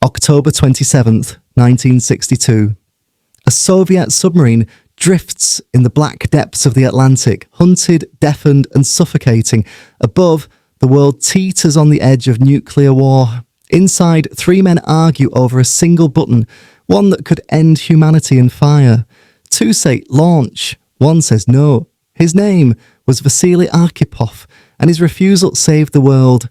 October 27th, 1962. A Soviet submarine drifts in the black depths of the Atlantic, hunted, deafened and suffocating. Above, the world teeters on the edge of nuclear war. Inside, three men argue over a single button, one that could end humanity in fire. Two say launch, one says no. His name was Vasili Arkhipov, and his refusal saved the world.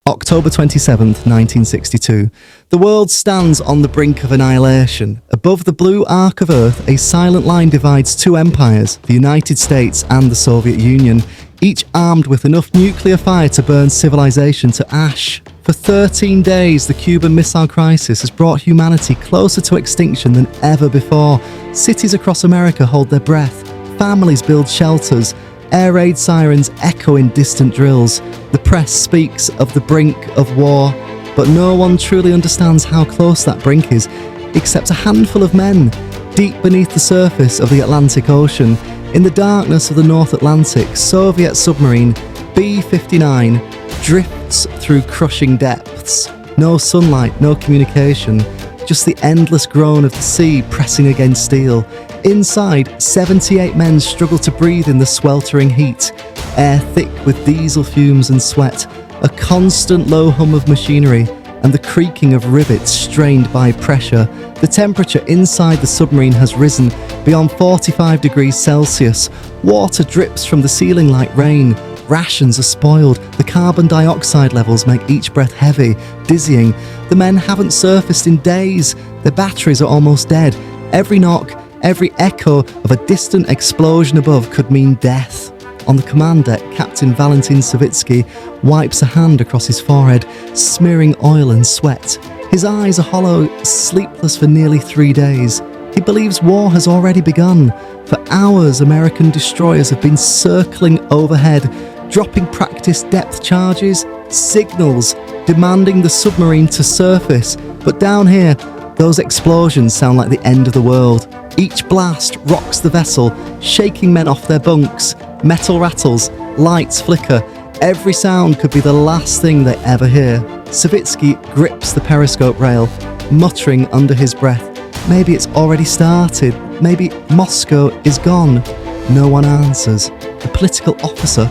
October 27th, 1962. The world stands on the brink of annihilation. Above the blue arc of Earth, a silent line divides two empires, the United States and the Soviet Union, each armed with enough nuclear fire to burn civilization to ash. For 13 days, the Cuban Missile Crisis has brought humanity closer to extinction than ever before. Cities across America hold their breath. Families build shelters. Air raid sirens echo in distant drills. The press speaks of the brink of war, but no one truly understands how close that brink is, except a handful of men deep beneath the surface of the Atlantic Ocean. In the darkness of the North Atlantic, Soviet submarine B-59 drifts through crushing depths. No sunlight, no communication, just the endless groan of the sea pressing against steel. Inside, 78 men struggle to breathe in the sweltering heat, air thick with diesel fumes and sweat, a constant low hum of machinery, and the creaking of rivets strained by pressure. The temperature inside the submarine has risen beyond 45 degrees Celsius. Water drips from the ceiling like rain. Rations are spoiled. The carbon dioxide levels make each breath heavy, dizzying. The men haven't surfaced in days. Their batteries are almost dead. Every knock, every echo of a distant explosion above could mean death. On the command deck, Captain Valentin Savitsky wipes a hand across his forehead, smearing oil and sweat. His eyes are hollow, sleepless for nearly 3 days. He believes war has already begun. For hours, American destroyers have been circling overhead, dropping practice depth charges, signals, demanding the submarine to surface. But down here, those explosions sound like the end of the world. Each blast rocks the vessel, shaking men off their bunks. Metal rattles, lights flicker. Every sound could be the last thing they ever hear. Savitsky grips the periscope rail, muttering under his breath, maybe it's already started. Maybe Moscow is gone. No one answers. The political officer,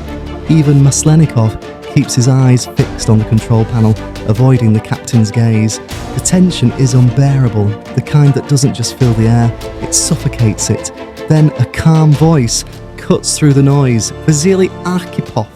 Ivan Maslenikov, keeps his eyes fixed on the control panel, avoiding the captain's gaze. The tension is unbearable, the kind that doesn't just fill the air, it suffocates it. Then a calm voice cuts through the noise. Vasili Arkhipov,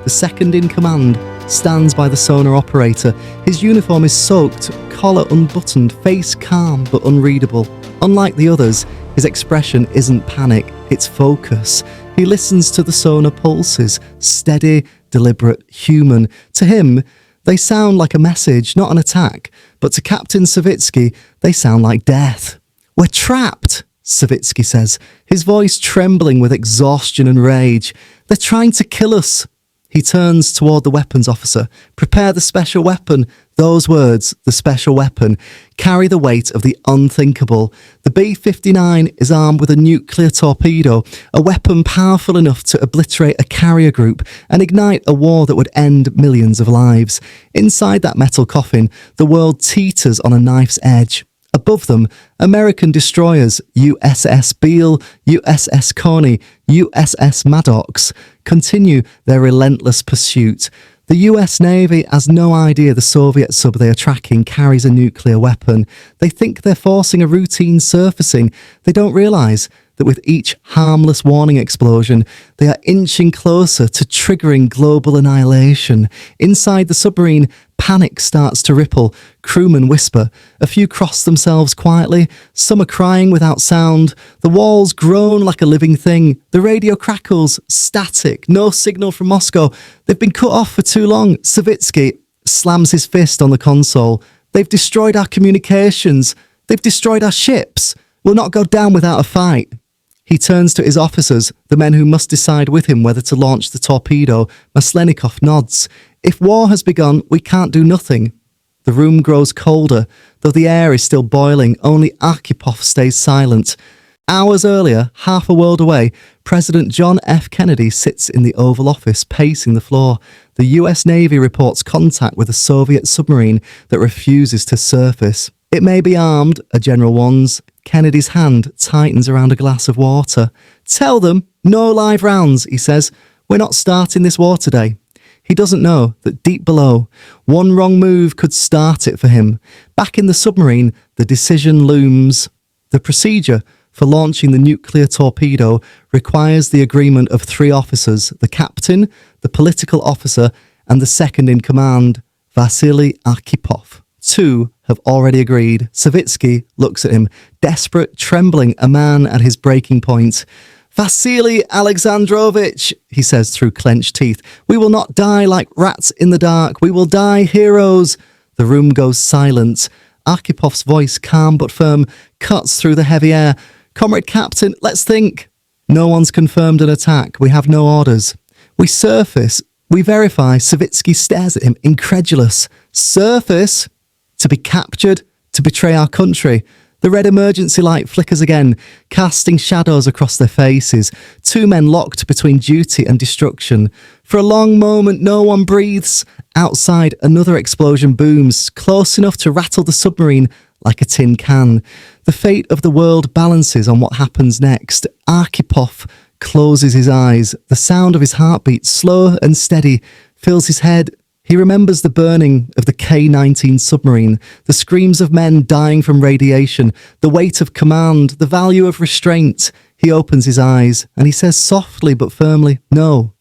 the second in command, stands by the sonar operator. His uniform is soaked, collar unbuttoned, face calm but unreadable. Unlike the others, his expression isn't panic, it's focus. He listens to the sonar pulses, steady, deliberate, human. To him, they sound like a message, not an attack. But to Captain Savitsky, they sound like death. "We're trapped," Savitsky says, his voice trembling with exhaustion and rage. "They're trying to kill us." He turns toward the weapons officer. "Prepare the special weapon." Those words, the special weapon, carry the weight of the unthinkable. The B-59 is armed with a nuclear torpedo, a weapon powerful enough to obliterate a carrier group and ignite a war that would end millions of lives. Inside that metal coffin, the world teeters on a knife's edge. Above them, American destroyers, USS Beale, USS Coney, USS Maddox, continue their relentless pursuit. The US Navy has no idea the Soviet sub they are tracking carries a nuclear weapon. They think they're forcing a routine surfacing. They don't realise that with each harmless warning explosion, they are inching closer to triggering global annihilation. Inside the submarine, panic starts to ripple. Crewmen whisper. A few cross themselves quietly. Some are crying without sound. The walls groan like a living thing. The radio crackles. Static. No signal from Moscow. They've been cut off for too long. Savitsky slams his fist on the console. "They've destroyed our communications. They've destroyed our ships. We'll not go down without a fight." He turns to his officers, the men who must decide with him whether to launch the torpedo. Maslenikov nods. "If war has begun, we can't do nothing." The room grows colder. Though the air is still boiling, only Arkhipov stays silent. Hours earlier, half a world away, President John F. Kennedy sits in the Oval Office pacing the floor. The US Navy reports contact with a Soviet submarine that refuses to surface. It may be armed, a general warns. Kennedy's hand tightens around a glass of water. "Tell them, no live rounds," he says. "We're not starting this war today." He doesn't know that deep below, one wrong move could start it for him. Back in the submarine, the decision looms. The procedure for launching the nuclear torpedo requires the agreement of 3 officers: the captain, the political officer, and the second in command, Vasili Arkhipov. 2 have already agreed. Savitsky looks at him, desperate, trembling, a man at his breaking point. "Vasili Alexandrovich," he says through clenched teeth, "we will not die like rats in the dark. We will die heroes." The room goes silent. Archipov's voice, calm but firm, cuts through the heavy air. "Comrade Captain, let's think." "No one's confirmed an attack. We have no orders." "We surface. We verify." Savitsky stares at him, incredulous. "Surface? To be captured? To betray our country?" The red emergency light flickers again, casting shadows across their faces. 2 men locked between duty and destruction. For a long moment, no one breathes. Outside, another explosion booms, close enough to rattle the submarine like a tin can. The fate of the world balances on what happens next. Arkhipov closes his eyes. The sound of his heartbeat, slow and steady, fills his head. He remembers the burning of the K-19 submarine, the screams of men dying from radiation, the weight of command, the value of restraint. He opens his eyes and he says softly but firmly, "No.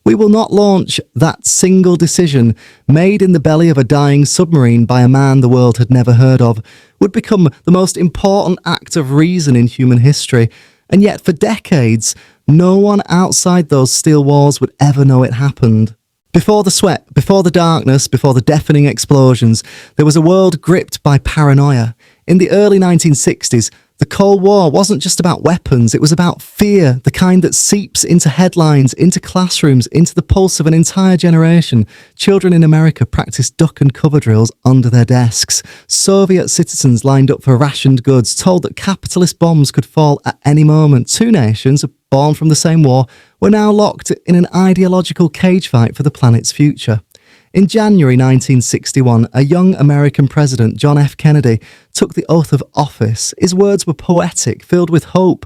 We will not launch." That single decision, made in the belly of a dying submarine by a man the world had never heard of, would become the most important act of reason in human history. And yet for decades, no one outside those steel walls would ever know it happened. Before the sweat, before the darkness, before the deafening explosions, there was a world gripped by paranoia. In the early 1960s, the Cold War wasn't just about weapons, it was about fear, the kind that seeps into headlines, into classrooms, into the pulse of an entire generation. Children in America practiced duck and cover drills under their desks. Soviet citizens lined up for rationed goods, told that capitalist bombs could fall at any moment. 2 nations, born from the same war, were now locked in an ideological cage fight for the planet's future. In January 1961, a young American president, John F. Kennedy, took the oath of office. His words were poetic, filled with hope,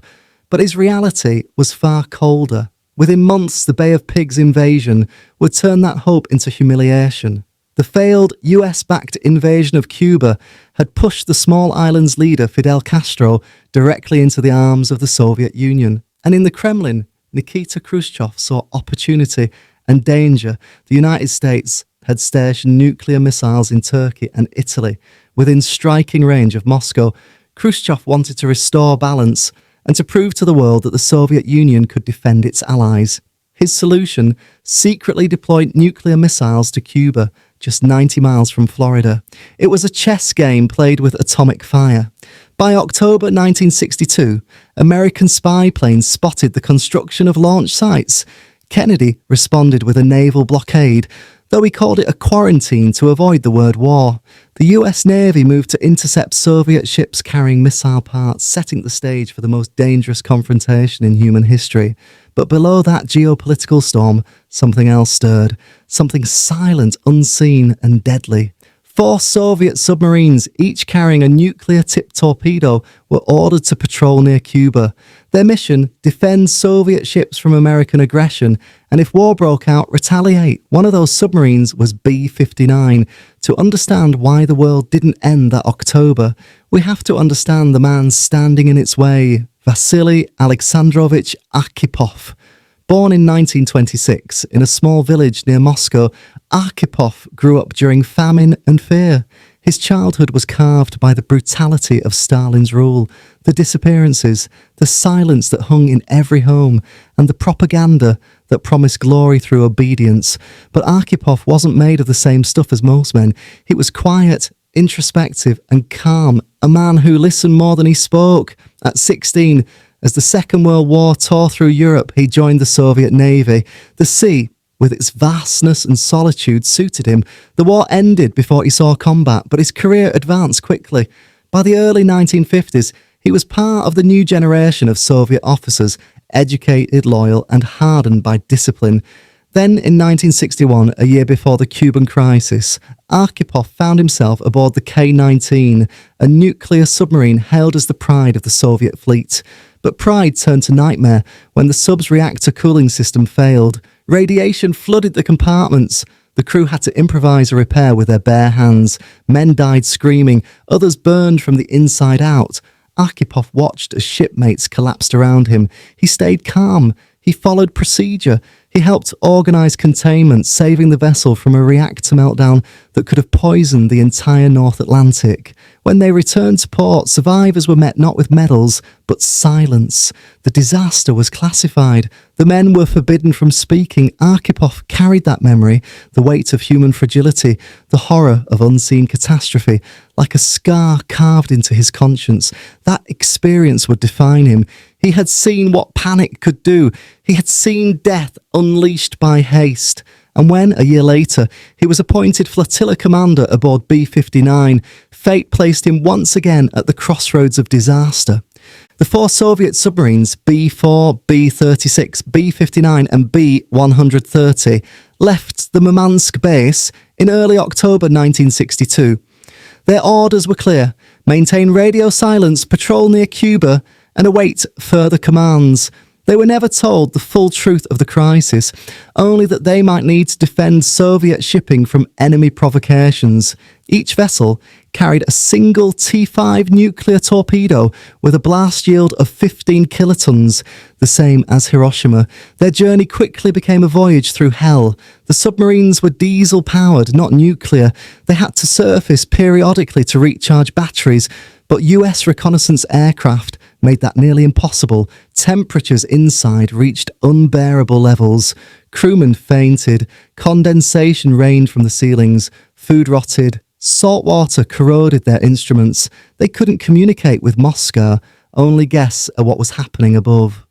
but his reality was far colder. Within months, the Bay of Pigs invasion would turn that hope into humiliation. The failed US-backed invasion of Cuba had pushed the small island's leader, Fidel Castro, directly into the arms of the Soviet Union. And in the Kremlin, Nikita Khrushchev saw opportunity and danger. The United States had stationed nuclear missiles in Turkey and Italy within striking range of Moscow. Khrushchev wanted to restore balance and to prove to the world that the Soviet Union could defend its allies. His solution: secretly deployed nuclear missiles to Cuba, just 90 miles from Florida. It was a chess game played with atomic fire. By October 1962, American spy planes spotted the construction of launch sites. Kennedy responded with a naval blockade, though he called it a quarantine to avoid the word war. The US Navy moved to intercept Soviet ships carrying missile parts, setting the stage for the most dangerous confrontation in human history. But below that geopolitical storm, something else stirred. Something silent, unseen, and deadly. 4 Soviet submarines, each carrying a nuclear-tipped torpedo, were ordered to patrol near Cuba. Their mission: defend Soviet ships from American aggression, and if war broke out, retaliate. One of those submarines was B-59. To understand why the world didn't end that October, we have to understand the man standing in its way, Vasili Alexandrovich Arkhipov. Born in 1926 in a small village near Moscow, Arkhipov grew up during famine and fear. His childhood was carved by the brutality of Stalin's rule, the disappearances, the silence that hung in every home, and the propaganda that promised glory through obedience. But Arkhipov wasn't made of the same stuff as most men. He was quiet, introspective, and calm, a man who listened more than he spoke. At 16, as the Second World War tore through Europe, he joined the Soviet Navy. The sea, with its vastness and solitude, suited him. The war ended before he saw combat, but his career advanced quickly. By the early 1950s, He was part of the new generation of Soviet officers, educated, loyal, and hardened by discipline. Then, in 1961, a year before the Cuban crisis, Arkhipov found himself aboard the K-19, a nuclear submarine hailed as the pride of the Soviet fleet. But pride turned to nightmare when the sub's reactor cooling system failed. Radiation flooded the compartments. The crew had to improvise a repair with their bare hands. Men died screaming, others burned from the inside out. Arkhipov watched as shipmates collapsed around him. He stayed calm. He followed procedure. He helped organise containment, saving the vessel from a reactor meltdown that could have poisoned the entire North Atlantic. When they returned to port, survivors were met not with medals, but silence. The disaster was classified. The men were forbidden from speaking. Arkhipov carried that memory, the weight of human fragility, the horror of unseen catastrophe, like a scar carved into his conscience. That experience would define him. He had seen what panic could do. He had seen death unleashed by haste. And when, a year later, he was appointed flotilla commander aboard B-59, fate placed him once again at the crossroads of disaster. The 4 Soviet submarines, B-4, B-36, B-59 and B-130, left the Murmansk base in early October 1962. Their orders were clear: maintain radio silence, patrol near Cuba, and await further commands. They were never told the full truth of the crisis, only that they might need to defend Soviet shipping from enemy provocations. Each vessel carried a single T-5 nuclear torpedo with a blast yield of 15 kilotons, the same as Hiroshima. Their journey quickly became a voyage through hell. The submarines were diesel-powered, not nuclear. They had to surface periodically to recharge batteries, but US reconnaissance aircraft made that nearly impossible. Temperatures inside reached unbearable levels. Crewmen fainted. Condensation rained from the ceilings. Food rotted. Salt water corroded their instruments. They couldn't communicate with Moscow, only guess at what was happening above.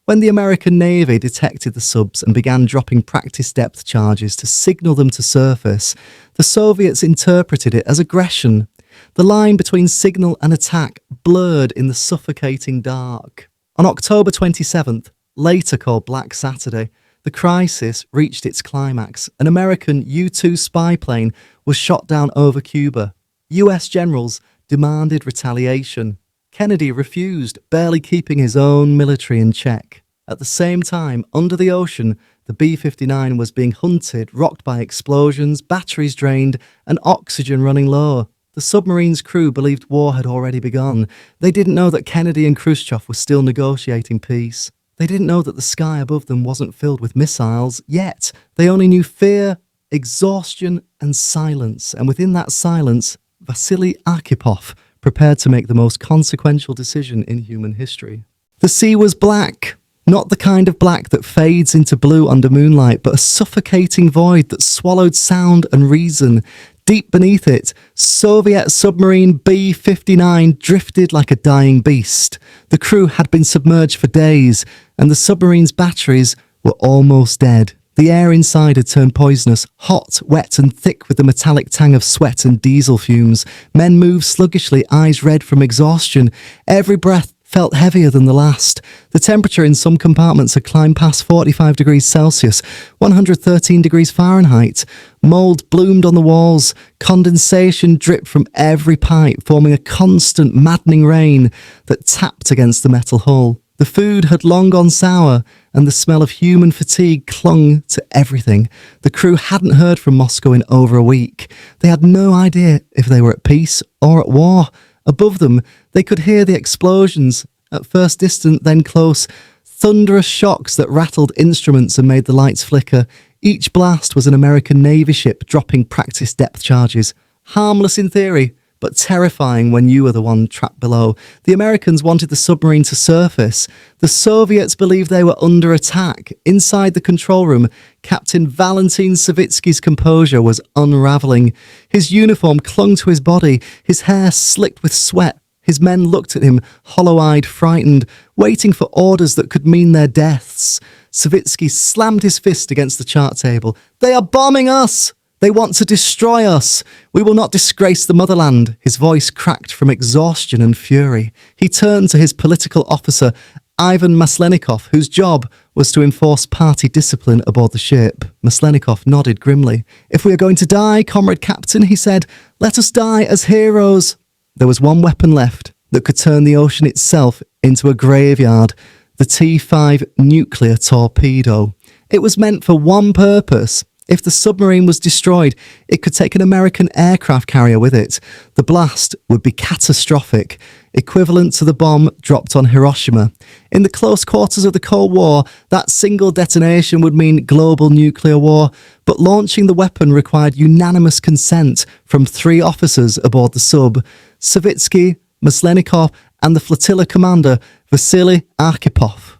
When the American Navy detected the subs and began dropping practice depth charges to signal them to surface, the Soviets interpreted it as aggression. The line between signal and attack blurred in the suffocating dark. On October 27th, later called Black Saturday, the crisis reached its climax. An American U-2 spy plane was shot down over Cuba. US generals demanded retaliation. Kennedy refused, barely keeping his own military in check. At the same time, under the ocean, the B-59 was being hunted, rocked by explosions, batteries drained, and oxygen running low. The submarine's crew believed war had already begun. They didn't know that Kennedy and Khrushchev were still negotiating peace. They didn't know that the sky above them wasn't filled with missiles yet. They only knew fear, exhaustion, and silence. And within that silence, Vasili Arkhipov prepared to make the most consequential decision in human history. The sea was black. Not the kind of black that fades into blue under moonlight, but a suffocating void that swallowed sound and reason. Deep beneath it, Soviet submarine B-59 drifted like a dying beast. The crew had been submerged for days, and the submarine's batteries were almost dead. The air inside had turned poisonous, hot, wet and thick with the metallic tang of sweat and diesel fumes. Men moved sluggishly, eyes red from exhaustion. Every breath felt heavier than the last. The temperature in some compartments had climbed past 45 degrees Celsius, 113 degrees Fahrenheit. Mould bloomed on the walls. Condensation dripped from every pipe, forming a constant, maddening rain that tapped against the metal hull. The food had long gone sour, and the smell of human fatigue clung to everything. The crew hadn't heard from Moscow in over a week. They had no idea if they were at peace or at war. Above them, they could hear the explosions, at first distant, then close, thunderous shocks that rattled instruments and made the lights flicker. Each blast was an American Navy ship dropping practice depth charges. Harmless in theory, but terrifying when you were the one trapped below. The Americans wanted the submarine to surface. The Soviets believed they were under attack. Inside the control room, Captain Valentin Savitsky's composure was unravelling. His uniform clung to his body, his hair slicked with sweat. His men looked at him, hollow-eyed, frightened, waiting for orders that could mean their deaths. Savitsky slammed his fist against the chart table. "They are bombing us! They want to destroy us. We will not disgrace the motherland. His voice cracked from exhaustion and fury. He turned to his political officer, Ivan Maslenikov, whose job was to enforce party discipline aboard the ship. Maslenikov nodded grimly. If we are going to die, comrade captain, he said, let us die as heroes. There was one weapon left that could turn the ocean itself into a graveyard, the T-5 nuclear torpedo. It was meant for one purpose. If the submarine was destroyed, it could take an American aircraft carrier with it. The blast would be catastrophic, equivalent to the bomb dropped on Hiroshima. In the close quarters of the Cold War, that single detonation would mean global nuclear war, but launching the weapon required unanimous consent from 3 officers aboard the sub: Savitsky, Maslenikov, and the flotilla commander, Vasili Arkhipov.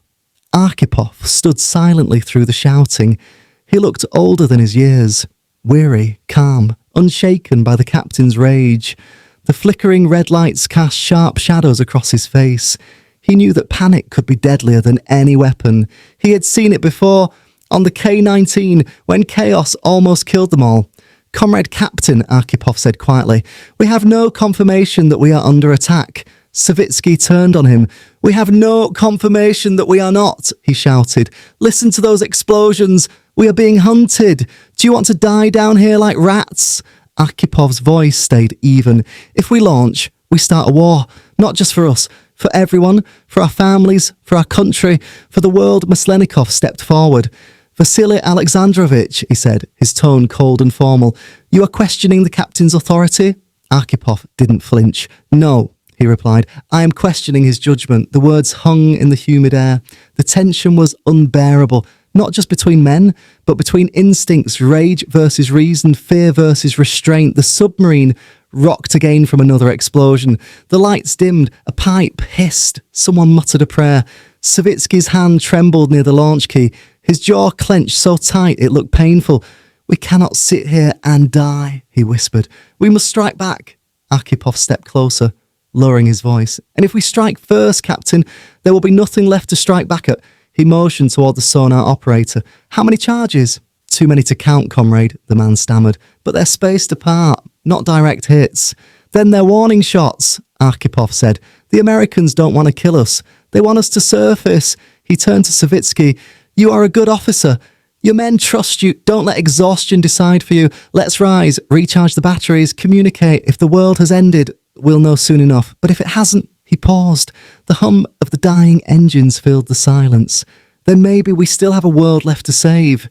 Arkhipov stood silently through the shouting. He looked older than his years, weary, calm, unshaken by the captain's rage. The flickering red lights cast sharp shadows across his face. He knew that panic could be deadlier than any weapon. He had seen it before, on the K-19, when chaos almost killed them all. Comrade Captain, Arkhipov said quietly, we have no confirmation that we are under attack. Savitsky turned on him. We have no confirmation that we are not, he shouted. Listen to those explosions. We are being hunted. Do you want to die down here like rats? Arkipov's voice stayed even. If we launch, we start a war. Not just for us, for everyone, for our families, for our country, for the world. Maslenikov stepped forward. Vasily Alexandrovich, he said, his tone cold and formal, you are questioning the captain's authority? Arkhipov didn't flinch. No, he replied. I am questioning his judgment. The words hung in the humid air. The tension was unbearable, not just between men, but between instincts, rage versus reason, fear versus restraint. The submarine rocked again from another explosion. The lights dimmed, a pipe hissed, someone muttered a prayer. Savitsky's hand trembled near the launch key. His jaw clenched so tight it looked painful. We cannot sit here and die, he whispered. We must strike back. Arkhipov stepped closer, lowering his voice. And if we strike first, Captain, there will be nothing left to strike back at. He motioned toward the sonar operator. How many charges? Too many to count, comrade, the man stammered. But they're spaced apart, not direct hits. Then they're warning shots, Arkhipov said. The Americans don't want to kill us. They want us to surface. He turned to Savitsky. You are a good officer. Your men trust you. Don't let exhaustion decide for you. Let's rise, recharge the batteries, communicate. If the world has ended, we'll know soon enough. But if it hasn't, he paused. The hum of the dying engines filled the silence. Then maybe we still have a world left to save.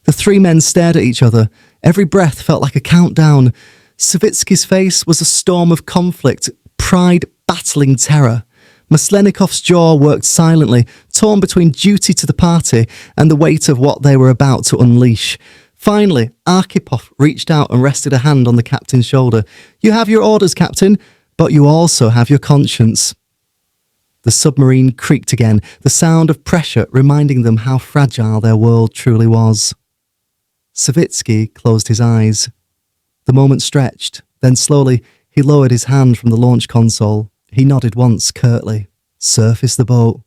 The 3 men stared at each other. Every breath felt like a countdown. Savitsky's face was a storm of conflict, pride battling terror. Maslenikov's jaw worked silently, torn between duty to the party and the weight of what they were about to unleash. Finally, Arkhipov reached out and rested a hand on the captain's shoulder. You have your orders, Captain, but you also have your conscience. The submarine creaked again, the sound of pressure reminding them how fragile their world truly was. Savitsky closed his eyes. The moment stretched, then slowly he lowered his hand from the launch console. He nodded once curtly. Surface the boat.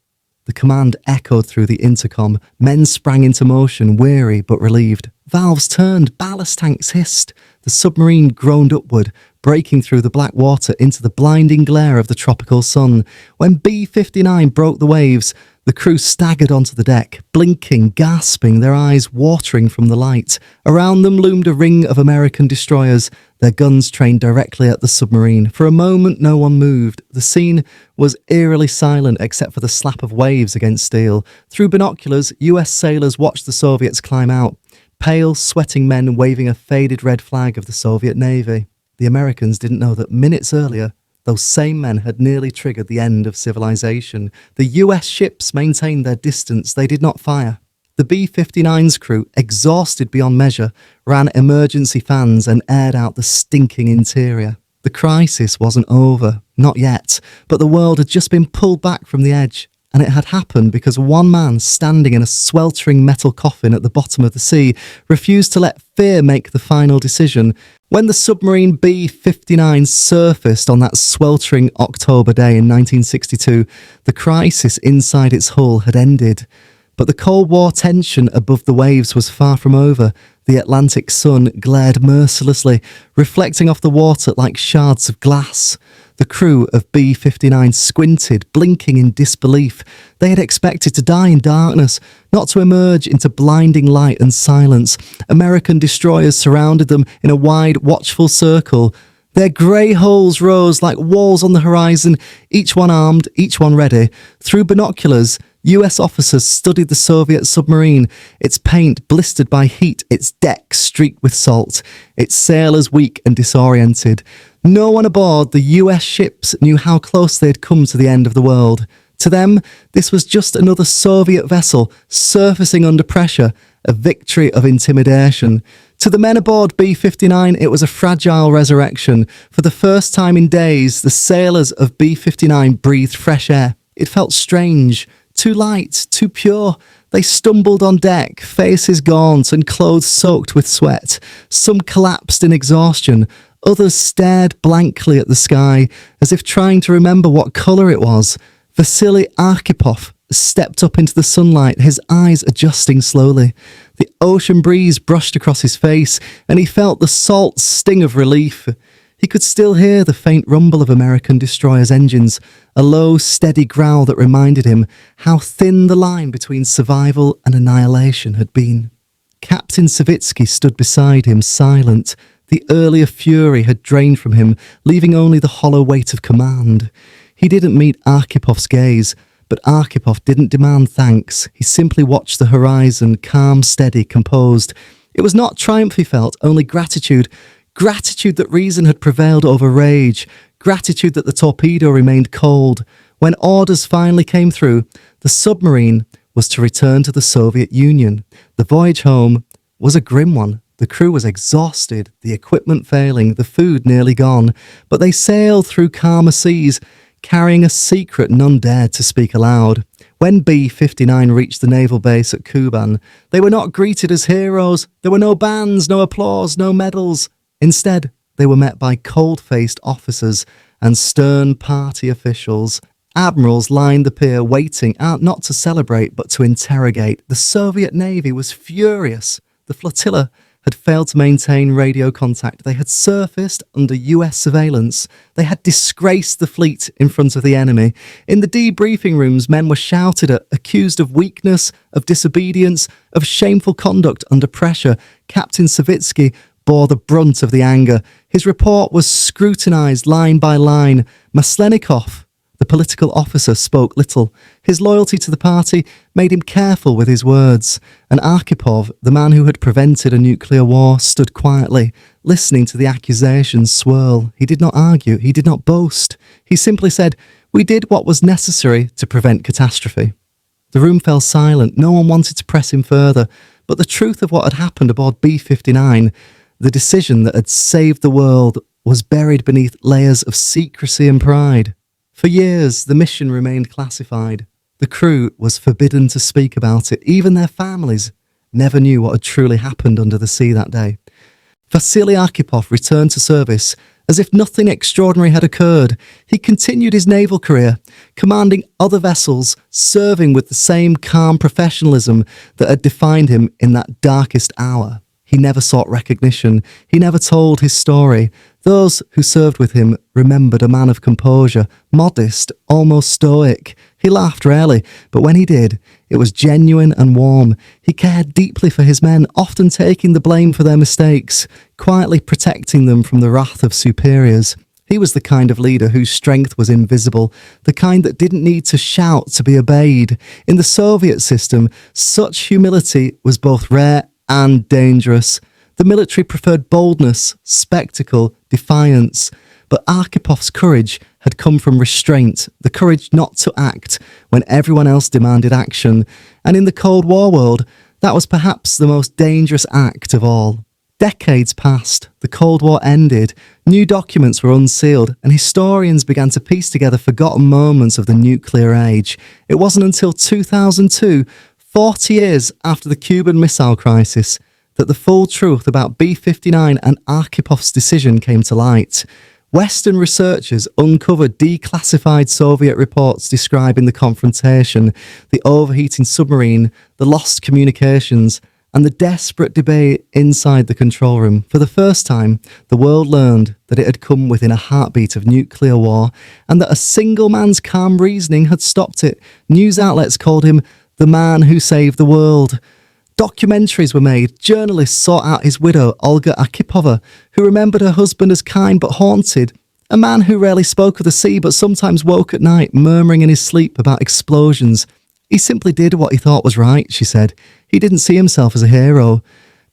The command echoed through the intercom. Men sprang into motion, weary but relieved. Valves turned, ballast tanks hissed. The submarine groaned upward, breaking through the black water into the blinding glare of the tropical sun. When B-59 broke the waves, the crew staggered onto the deck, blinking, gasping, their eyes watering from the light. Around them loomed a ring of American destroyers, their guns trained directly at the submarine. For a moment, no one moved. The scene was eerily silent except for the slap of waves against steel. Through binoculars, US sailors watched the Soviets climb out, pale, sweating men waving a faded red flag of the Soviet Navy. The Americans didn't know that minutes earlier, those same men had nearly triggered the end of civilization. The US ships maintained their distance. They did not fire. The B-59's crew, exhausted beyond measure, ran emergency fans and aired out the stinking interior. The crisis wasn't over, not yet, but the world had just been pulled back from the edge. And it had happened because one man standing in a sweltering metal coffin at the bottom of the sea refused to let fear make the final decision. When the submarine B-59 surfaced on that sweltering October day in 1962, the crisis inside its hull had ended. But the Cold War tension above the waves was far from over. The Atlantic sun glared mercilessly, reflecting off the water like shards of glass. The crew of B-59 squinted, blinking in disbelief. They had expected to die in darkness, not to emerge into blinding light and silence. American destroyers surrounded them in a wide, watchful circle. Their grey hulls rose like walls on the horizon, each one armed, each one ready. Through binoculars, US officers studied the Soviet submarine, its paint blistered by heat, its deck streaked with salt, its sailors weak and disoriented. No one aboard the US ships knew how close they had come to the end of the world. To them, this was just another Soviet vessel surfacing under pressure, a victory of intimidation. To the men aboard B-59, it was a fragile resurrection. For the first time in days, the sailors of B-59 breathed fresh air. It felt strange, too light, too pure. They stumbled on deck, faces gaunt and clothes soaked with sweat. Some collapsed in exhaustion. Others stared blankly at the sky, as if trying to remember what colour it was. Vasili Arkhipov stepped up into the sunlight, his eyes adjusting slowly. The ocean breeze brushed across his face, and he felt the salt sting of relief. He could still hear the faint rumble of American destroyers' engines, a low, steady growl that reminded him how thin the line between survival and annihilation had been. Captain Savitsky stood beside him, silent. The earlier fury had drained from him, leaving only the hollow weight of command. He didn't meet Archipov's gaze, but Arkhipov didn't demand thanks. He simply watched the horizon, calm, steady, composed. It was not triumph he felt, only gratitude. Gratitude that reason had prevailed over rage. Gratitude that the torpedo remained cold. When orders finally came through, the submarine was to return to the Soviet Union. The voyage home was a grim one. The crew was exhausted, the equipment failing, the food nearly gone. But they sailed through calmer seas, carrying a secret none dared to speak aloud. When B-59 reached the naval base at Kuban, they were not greeted as heroes. There were no bands, no applause, no medals. Instead, they were met by cold-faced officers and stern party officials. Admirals lined the pier, waiting out not to celebrate but to interrogate. The Soviet Navy was furious. The flotilla had failed to maintain radio contact. They had surfaced under US surveillance. They had disgraced the fleet in front of the enemy. In the debriefing rooms, men were shouted at, accused of weakness, of disobedience, of shameful conduct under pressure. Captain Savitsky bore the brunt of the anger. His report was scrutinised line by line. Maslenikov, the political officer, spoke little. His loyalty to the party made him careful with his words. And Arkhipov, the man who had prevented a nuclear war, stood quietly, listening to the accusations swirl. He did not argue. He did not boast. He simply said, "We did what was necessary to prevent catastrophe." The room fell silent. No one wanted to press him further. But the truth of what had happened aboard B-59, the decision that had saved the world, was buried beneath layers of secrecy and pride. For years, the mission remained classified. The crew was forbidden to speak about it. Even their families never knew what had truly happened under the sea that day. Vasili Arkhipov returned to service as if nothing extraordinary had occurred. He continued his naval career, commanding other vessels, serving with the same calm professionalism that had defined him in that darkest hour. He never sought recognition. He never told his story. Those who served with him remembered a man of composure, modest, almost stoic. He laughed rarely, but when he did, it was genuine and warm. He cared deeply for his men, often taking the blame for their mistakes, quietly protecting them from the wrath of superiors. He was the kind of leader whose strength was invisible, the kind that didn't need to shout to be obeyed. In the Soviet system, such humility was both rare and dangerous. The military preferred boldness, spectacle, defiance. But Archipov's courage had come from restraint, the courage not to act when everyone else demanded action. And in the Cold War world, that was perhaps the most dangerous act of all. Decades passed, the Cold War ended, new documents were unsealed, and historians began to piece together forgotten moments of the nuclear age. It wasn't until 2002, 40 years after the Cuban Missile Crisis, that the full truth about B-59 and Archipov's decision came to light. Western researchers uncovered declassified Soviet reports describing the confrontation, the overheating submarine, the lost communications, and the desperate debate inside the control room. For the first time, the world learned that it had come within a heartbeat of nuclear war, and that a single man's calm reasoning had stopped it. News outlets called him the man who saved the world. Documentaries were made. Journalists sought out his widow, Olga Arkhipova, who remembered her husband as kind but haunted. A man who rarely spoke of the sea but sometimes woke at night murmuring in his sleep about explosions. He simply did what he thought was right, she said. He didn't see himself as a hero.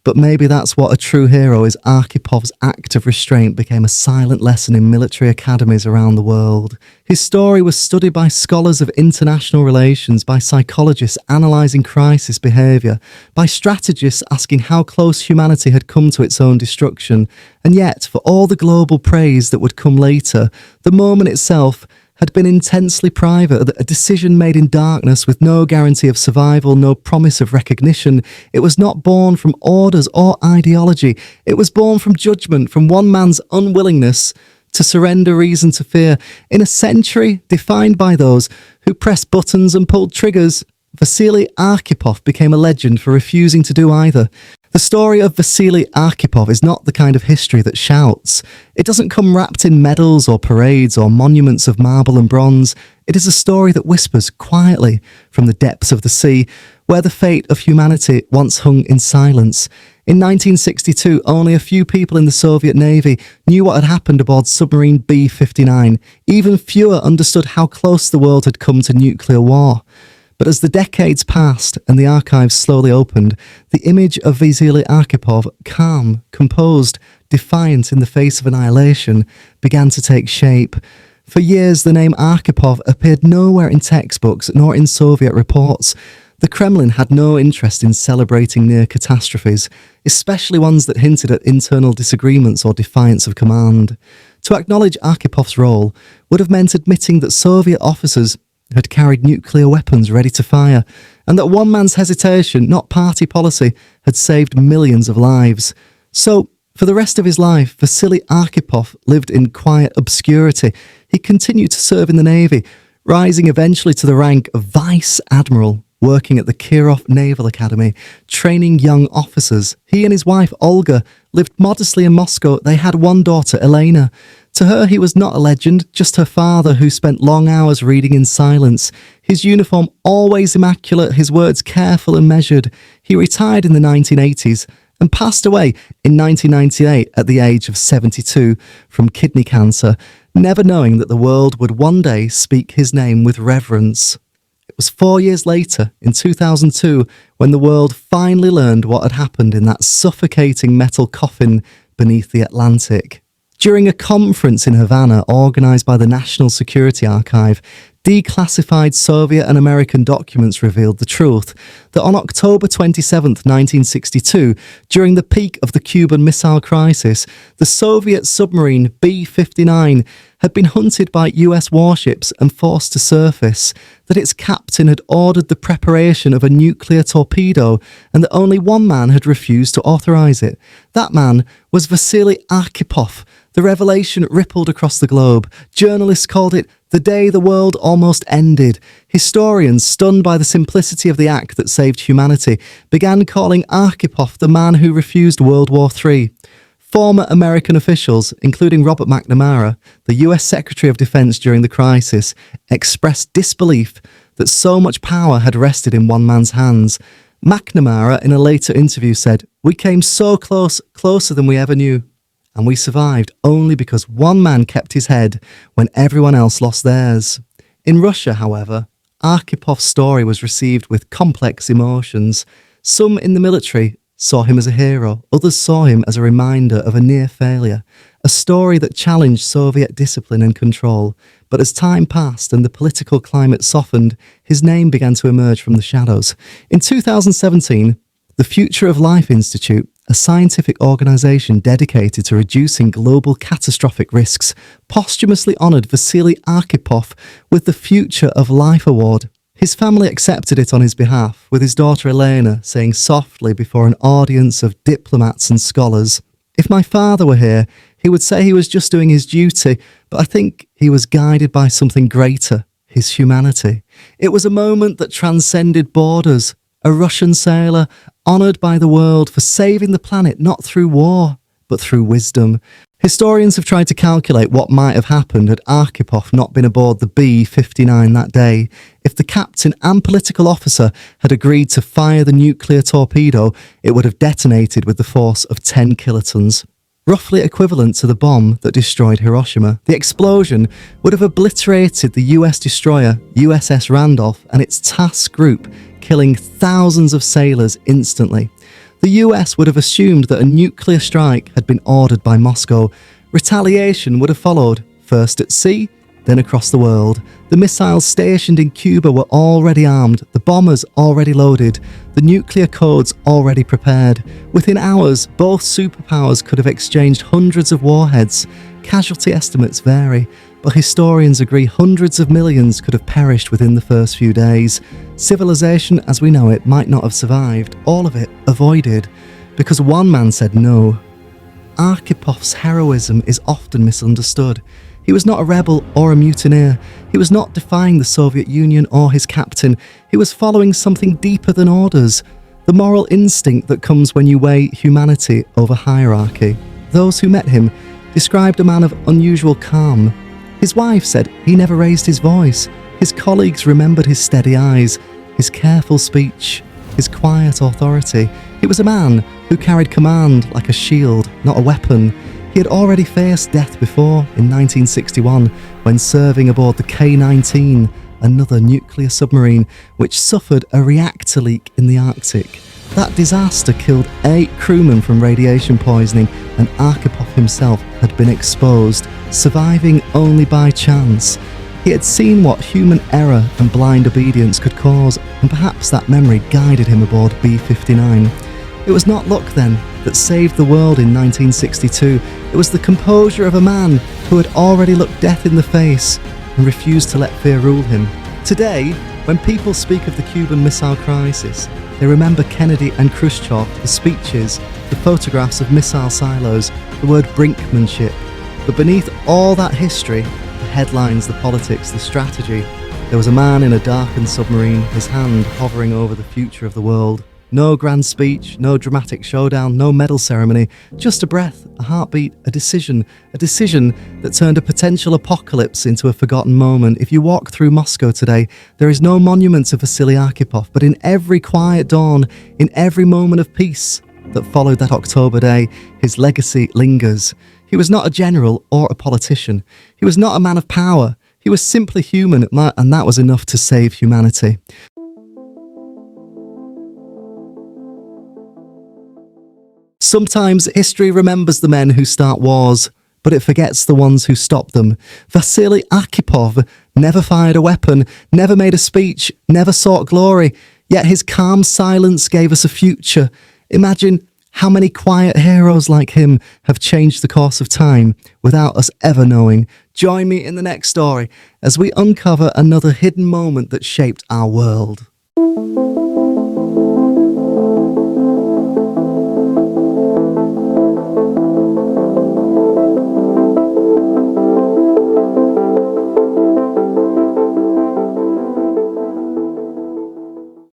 But maybe that's what a true hero is. Arkhipov's act of restraint became a silent lesson in military academies around the world. His story was studied by scholars of international relations, by psychologists analysing crisis behaviour, by strategists asking how close humanity had come to its own destruction. And yet, for all the global praise that would come later, the moment itself had been intensely private, a decision made in darkness with no guarantee of survival, no promise of recognition. It was not born from orders or ideology. It was born from judgment, from one man's unwillingness to surrender reason to fear. In a century defined by those who pressed buttons and pulled triggers, Vasili Arkhipov became a legend for refusing to do either. The story of Vasili Arkhipov is not the kind of history that shouts. It doesn't come wrapped in medals or parades or monuments of marble and bronze. It is a story that whispers quietly from the depths of the sea, where the fate of humanity once hung in silence. In 1962, only a few people in the Soviet Navy knew what had happened aboard submarine B-59. Even fewer understood how close the world had come to nuclear war. But as the decades passed and the archives slowly opened, the image of Vasili Arkhipov, calm, composed, defiant in the face of annihilation, began to take shape. For years, the name Arkhipov appeared nowhere in textbooks nor in Soviet reports. The Kremlin had no interest in celebrating near catastrophes, especially ones that hinted at internal disagreements or defiance of command. To acknowledge Arkhipov's role would have meant admitting that Soviet officers had carried nuclear weapons ready to fire, and that one man's hesitation, not party policy, had saved millions of lives. So, for the rest of his life, Vasili Arkhipov lived in quiet obscurity. He continued to serve in the Navy, rising eventually to the rank of Vice Admiral, working at the Kirov Naval Academy, training young officers. He and his wife, Olga, lived modestly in Moscow. They had one daughter, Elena. To her, he was not a legend, just her father who spent long hours reading in silence. His uniform always immaculate, his words careful and measured. He retired in the 1980s and passed away in 1998 at the age of 72 from kidney cancer, never knowing that the world would one day speak his name with reverence. It was 4 years later, in 2002, when the world finally learned what had happened in that suffocating metal coffin beneath the Atlantic. During a conference in Havana organised by the National Security Archive, declassified Soviet and American documents revealed the truth that on October 27, 1962, during the peak of the Cuban Missile Crisis, the Soviet submarine B-59 had been hunted by US warships and forced to surface, that its captain had ordered the preparation of a nuclear torpedo and that only one man had refused to authorise it. That man was Vasili Arkhipov. The revelation rippled across the globe. Journalists called it the day the world almost ended. Historians, stunned by the simplicity of the act that saved humanity, began calling Arkhipov the man who refused World War III. Former American officials, including Robert McNamara, the US Secretary of Defense during the crisis, expressed disbelief that so much power had rested in one man's hands. McNamara, in a later interview, said, "We came so close, closer than we ever knew. And we survived only because one man kept his head when everyone else lost theirs." In Russia, however, Arkhipov's story was received with complex emotions. Some in the military saw him as a hero, others saw him as a reminder of a near failure, a story that challenged Soviet discipline and control. But as time passed and the political climate softened, his name began to emerge from the shadows. In 2017, the Future of Life Institute, a scientific organisation dedicated to reducing global catastrophic risks, posthumously honoured Vasili Arkhipov with the Future of Life Award. His family accepted it on his behalf, with his daughter Elena saying softly before an audience of diplomats and scholars, "If my father were here, he would say he was just doing his duty, but I think he was guided by something greater, his humanity." It was a moment that transcended borders, A Russian sailor, honoured by the world for saving the planet not through war, but through wisdom. Historians have tried to calculate what might have happened had Arkhipov not been aboard the B-59 that day. If the captain and political officer had agreed to fire the nuclear torpedo, it would have detonated with the force of 10 kilotons. Roughly equivalent to the bomb that destroyed Hiroshima. The explosion would have obliterated the US destroyer USS Randolph and its task group, killing thousands of sailors instantly. The US would have assumed that a nuclear strike had been ordered by Moscow. Retaliation would have followed, first at sea, then across the world. The missiles stationed in Cuba were already armed, the bombers already loaded, the nuclear codes already prepared. Within hours, both superpowers could have exchanged hundreds of warheads. Casualty estimates vary, but historians agree hundreds of millions could have perished within the first few days. Civilization as we know it might not have survived, all of it avoided, because one man said no. Archipov's heroism is often misunderstood. He was not a rebel or a mutineer. He was not defying the Soviet Union or his captain. He was following something deeper than orders, the moral instinct that comes when you weigh humanity over hierarchy. Those who met him described a man of unusual calm. His wife said he never raised his voice. His colleagues remembered his steady eyes, his careful speech, his quiet authority. He was a man who carried command like a shield, not a weapon. He had already faced death before, in 1961, when serving aboard the K-19, another nuclear submarine, which suffered a reactor leak in the Arctic. That disaster killed 8 crewmen from radiation poisoning, and Arkhipov himself had been exposed, surviving only by chance. He had seen what human error and blind obedience could cause, and perhaps that memory guided him aboard B-59. It was not luck, then, that saved the world in 1962. It was the composure of a man who had already looked death in the face and refused to let fear rule him. Today, when people speak of the Cuban Missile Crisis, they remember Kennedy and Khrushchev, the speeches, the photographs of missile silos, the word brinkmanship. But beneath all that history, the headlines, the politics, the strategy, there was a man in a darkened submarine, his hand hovering over the future of the world. No grand speech, no dramatic showdown, no medal ceremony, just a breath, a heartbeat, a decision that turned a potential apocalypse into a forgotten moment. If you walk through Moscow today, there is no monument to Vasili Arkhipov, but in every quiet dawn, in every moment of peace that followed that October day, his legacy lingers. He was not a general or a politician. He was not a man of power. He was simply human, and that was enough to save humanity. Sometimes history remembers the men who start wars, but it forgets the ones who stop them. Vasili Arkhipov never fired a weapon, never made a speech, never sought glory, yet his calm silence gave us a future. Imagine how many quiet heroes like him have changed the course of time without us ever knowing. Join me in the next story as we uncover another hidden moment that shaped our world.